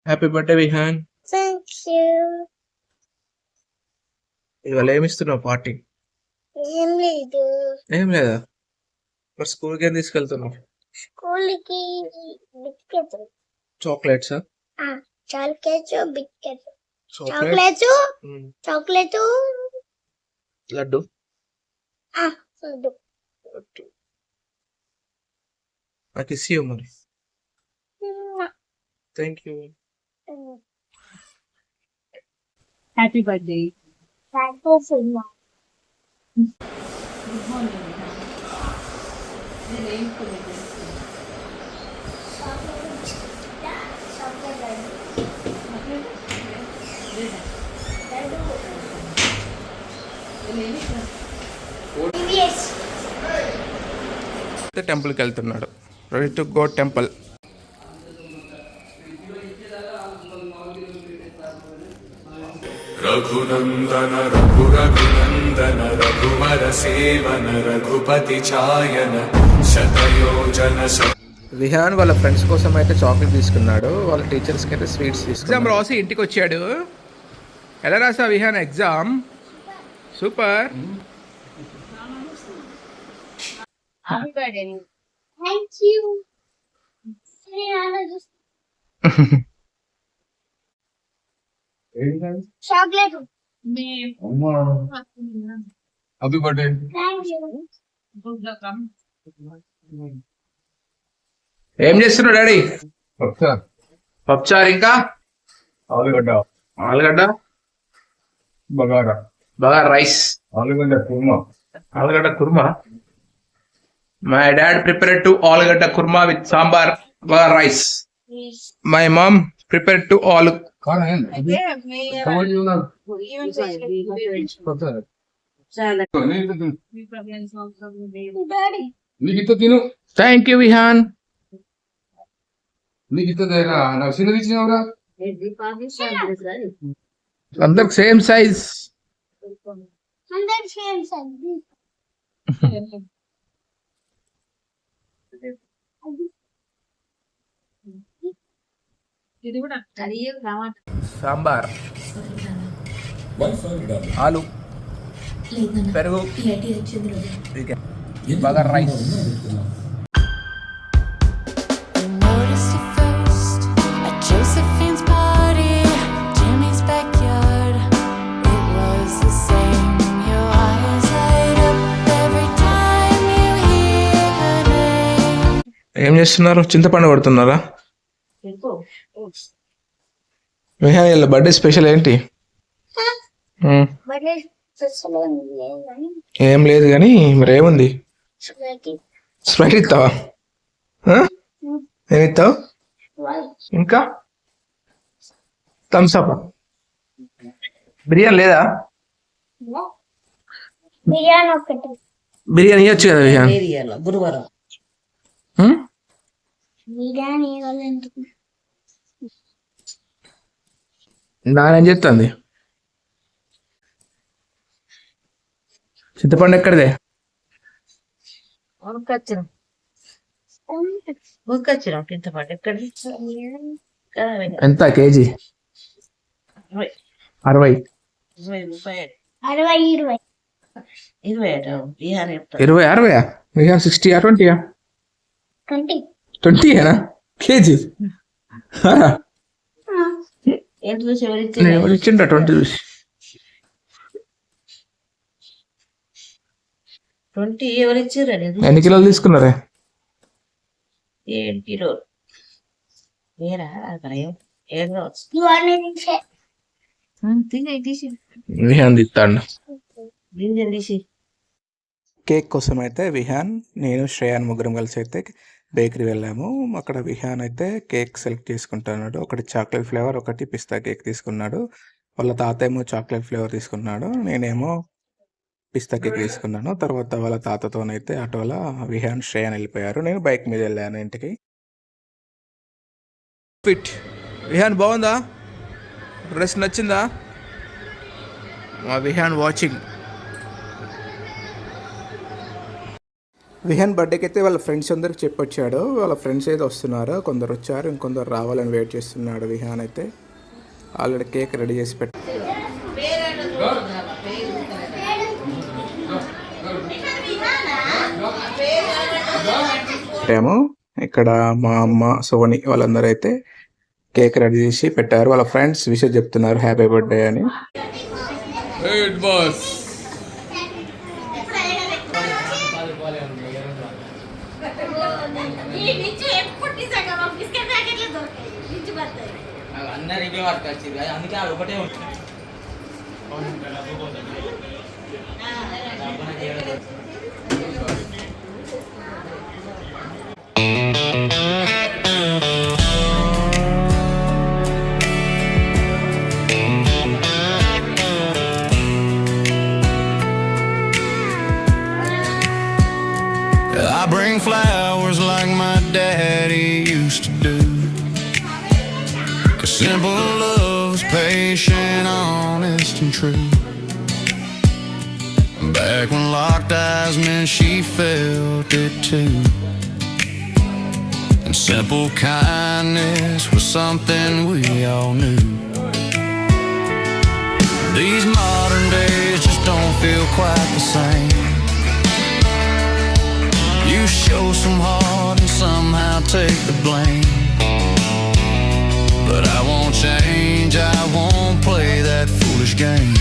Happy birthday Vihaan. Thank you. ఇవాళ ఏమిస్తున్నావు party? ఏం లేదు. ఏం లేదా? మరి స్కూల్కి ఏం తీసుకెళ్తున్నావు? స్కూల్కి బిస్కెట్. చాక్లెట్సా? Chocolates biscuit. Chocolate, chocolate laddu. Laddu. నాకు ఇస్సి మరి. Thank you. Happy birthday. Thank you so much. Good morning. టెంపుల్కి వెళ్తున్నాడు. Ready to go temple. రఘునందన రఘురఘునందన రఘువర సేవన రఘుపతి ఛాయన శతయోజన. విహాన్ వాళ్ళ ఫ్రెండ్స్ కోసం అయితే చాక్లెట్ తీసుకున్నాడు, వాళ్ళ టీచర్స్కి అయితే స్వీట్స్ తీసుకున్నాడు. ఎగ్జామ్ రాసి ఇంటికి వచ్చాడు. ఎలా రాసా Vihaan exam? Super. Happy birthday. Thank you. Chocolate. Happy birthday. Thank you. ఏం చేస్తున్నాడు డాడీ? పప్చార్, ఇంకా ఆలుగడ్డ, ఆలుగడ్డ బగారా, బగారా రైస్, ఆలుగడ్డ కుర్మా. ఆలుగడ్డ కుర్మా. మై డాడ్ ప్రిపేర్డ్ టు ఆలుగడ్డ కుర్మా with sambar bagara rice. My mom prepared to ఆలు. నీకు ఇత్త తిను. Thank you Vihaan. నీకు ఇత్తదేరా? నాకు చిన్నది ఇచ్చినవరా? అందరికి సేమ్ సైజ్. అందరు సేమ్ సైజ్. ఇది కూడా సాంబార్, ఆలు, పెరుగు, bagara rice. Noticed it first at Josephine's party, Jimmy's backyard. It was the same. Your eyes light up every time you hear her name. ఏం చేస్తున్నారు? చింతపండు కొడుతున్నారా? విహాన్ వీళ్ళ బర్త్డే స్పెషల్ ఏంటి? బర్త్డే స్పెషల్ ఏం లేదు కానీ మరి ఏముంది? స్ప్రైట్ ఇస్తావా? ఏమిస్తావు? ఇంకా థమ్స్ అప్. బిర్యానీ లేదా? బిర్యానీ ఒకటి. బిర్యానీ ఇవ్వచ్చు కదా విహాన్? గురువారం బిర్యానీ ఇవ్వాలంటే నానేం చెప్తుంది? చింతపండు ఎక్కడిదే? ఎంత కేజీ? 60. 60. 20 విహాన్ 60 20 20. 20 కేజీ? నేను ఇచ్చిండ 20 చూసి. 20 ఎవరు ఇచ్చారు? ఎన్ని కిలోలు తీసుకున్నారే? 7 కిలోలు. విహాన్ తిత్తాడు. తీసి కేక్ కోసం అయితే విహాన్, నేను, శ్రేయాన్ ముగ్గురం కలిసి అయితే బేకరీ వెళ్ళాము. అక్కడ విహాన్ అయితే కేక్ సెలెక్ట్ చేసుకుంటున్నాడు. ఒకటి చాక్లెట్ ఫ్లేవర్, ఒకటి పిస్తా కేక్ తీసుకున్నాడు. వాళ్ళ తాత ఏమో చాక్లెట్ ఫ్లేవర్ తీసుకున్నాడు, నేనేమో పిస్తా కేక్ తీసుకున్నాను. తర్వాత వాళ్ళ తాతతోనైతే ఆటోలో విహాన్, శ్రేయాన్ వెళ్ళిపోయారు. నేను బైక్ మీద వెళ్ళాను ఇంటికి. ఫిట్ విహాన్ బాగుందా? డ్రెస్ నచ్చిందా? మా విహాన్ వాచింగ్. విహాన్ బర్త్డేకి అయితే వాళ్ళ ఫ్రెండ్స్ అందరికి చెప్పొచ్చాడు. వాళ్ళ ఫ్రెండ్స్ అయితే వస్తున్నారు, కొందరు వచ్చారు, ఇంకొందరు రావాలని వెయిట్ చేస్తున్నాడు. విహాన్ అయితే ఆల్రెడీ కేక్ రెడీ చేసి పెట్టాము. ఇక్కడ మా అమ్మ సోని వాళ్ళందరూ అయితే కేక్ రెడీ చేసి పెట్టారు. వాళ్ళ ఫ్రెండ్స్ విషయం చెప్తున్నారు హ్యాపీ బర్త్డే అని. అందరు ఇవే వాటికి వచ్చింది, అందుకే అది ఒకటే ఉంటుంది. I bring flowers like my daddy used to do. 'Cause simple love's patient, honest and true. Back when locked eyes meant she felt it too. And simple kindness was something we all knew. These modern days just don't feel quite the same. You show some heart and somehow take the blame. But I won't change, I won't play that foolish game.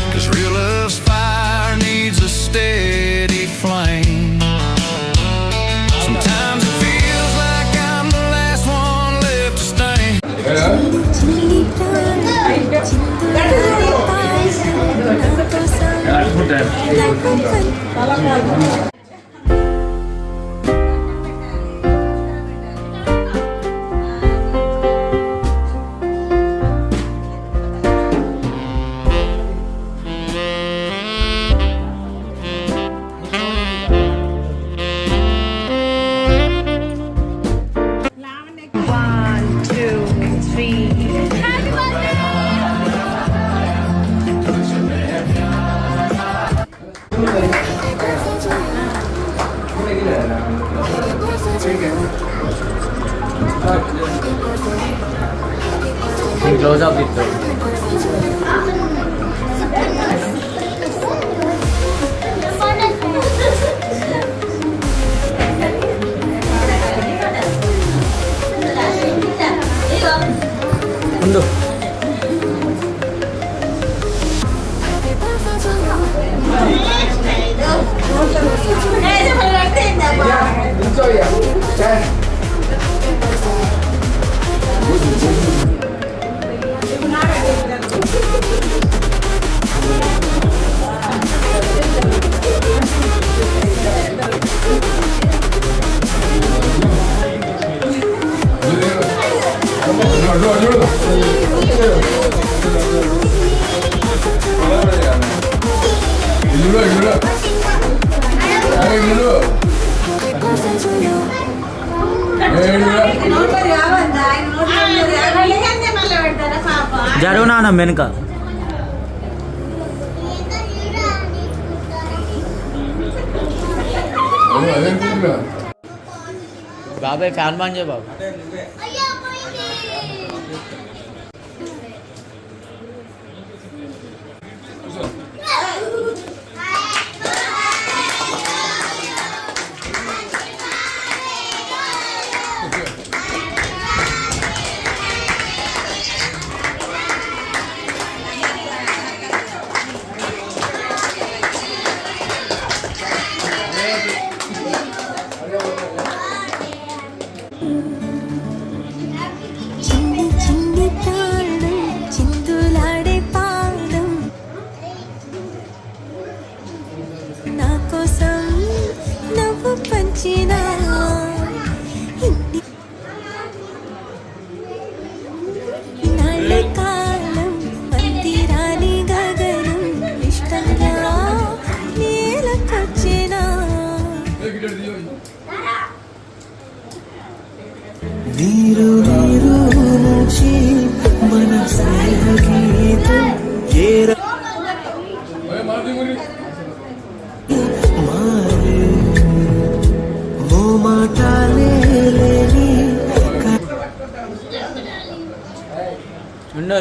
'Cause real love's fire needs a steady flame. Sometimes it feels like I'm the last one left to stand. Close up ఇస్తాడు. ఉండు. జరుగునా వెనుక బాబాయ్ fan బంద్ చేయ బాబు. నీరు నీరు నుంచి మన స్నేహ గీతం మారు మాటాలే లేని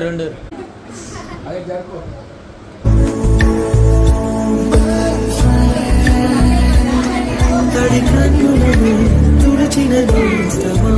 రెండు తడి కన్నులను తుడిచిన నేస్తమా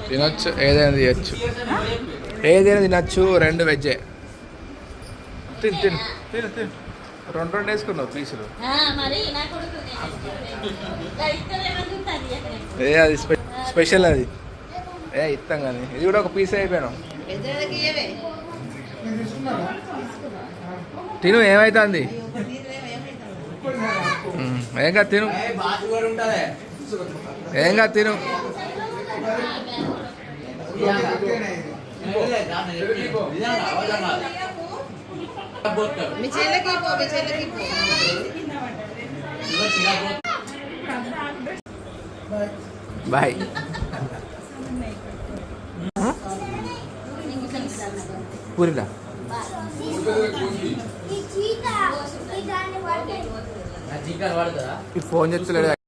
తినొచ్చు, ఏదైనా తినచ్చు, ఏదైనా తినచ్చు. 2 వెజ్జే. తిను తిను తిను తిను. 2 వేసుకున్నావు పీసులు. అది స్పెషల్ అది. ఇస్తాం కానీ ఇది కూడా ఒక పీస్ అయిపోయాను. తిను, ఏమైతుంది? ఏం కాదు తిను, ఏం కాదు తిను. బాయ్. పూరిలా చికెన్ పడుతుందా? ఫోన్ చేస్తలేడు.